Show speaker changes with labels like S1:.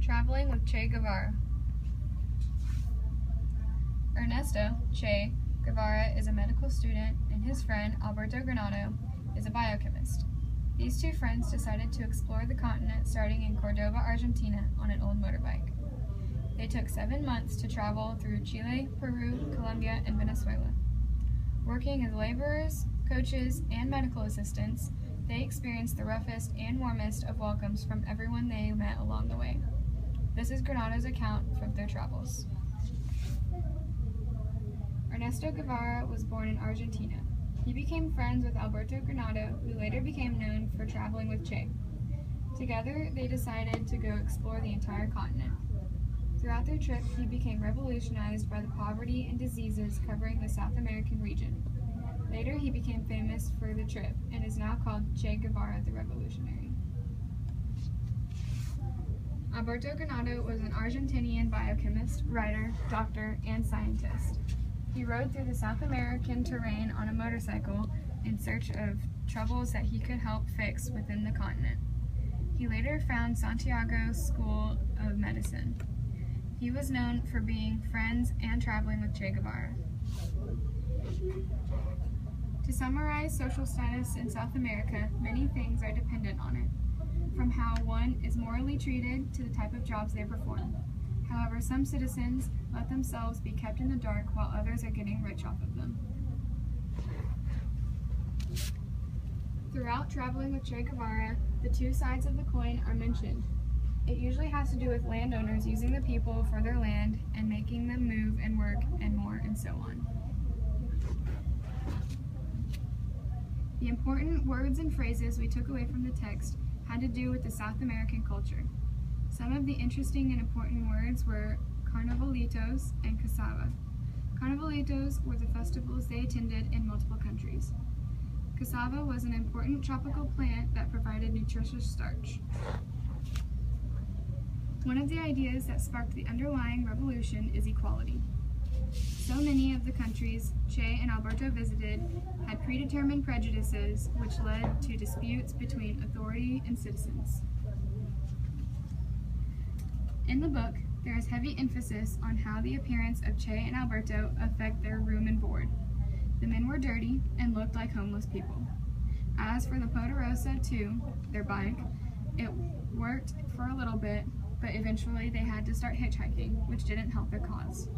S1: Traveling with Che Guevara. Ernesto Che Guevara is a medical student, and his friend Alberto Granado is a biochemist. These two friends decided to explore the continent starting in Córdoba, Argentina on an old motorbike. They took 7 months to travel through Chile, Peru, Colombia, and Venezuela. Working as laborers, coaches, and medical assistants, they experienced the roughest and warmest of welcomes from everyone they met along the way. This is Granado's account from their travels. Ernesto Guevara was born in Argentina. He became friends with Alberto Granado, who later became known for traveling with Che. Together, they decided to go explore the entire continent. Throughout their trip, he became revolutionized by the poverty and diseases covering the South American region. Later, he became famous for the trip and is now called Che Guevara the Revolutionary. Alberto Granado was an Argentinian biochemist, writer, doctor, and scientist. He rode through the South American terrain on a motorcycle in search of troubles that he could help fix within the continent. He later found Santiago School of Medicine. He was known for being friends and traveling with Che Guevara. To summarize social status in South America, many things are dependent on it, from how one is morally treated to the type of jobs they perform. However, some citizens let themselves be kept in the dark while others are getting rich off of them. Throughout traveling with Che Guevara, the two sides of the coin are mentioned. It usually has to do with landowners using the people for their land and making them move and work and more and so on. The important words and phrases we took away from the text had to do with the South American culture. Some of the interesting and important words were carnavalitos and cassava. Carnavalitos were the festivals they attended in multiple countries. Cassava was an important tropical plant that provided nutritious starch. One of the ideas that sparked the underlying revolution is equality. So many of the countries Che and Alberto visited had predetermined prejudices which led to disputes between authority and citizens. In the book, there is heavy emphasis on how the appearance of Che and Alberto affect their room and board. The men were dirty and looked like homeless people. As for the Poderosa 2, their bike, it worked for a little bit, but eventually they had to start hitchhiking, which didn't help their cause.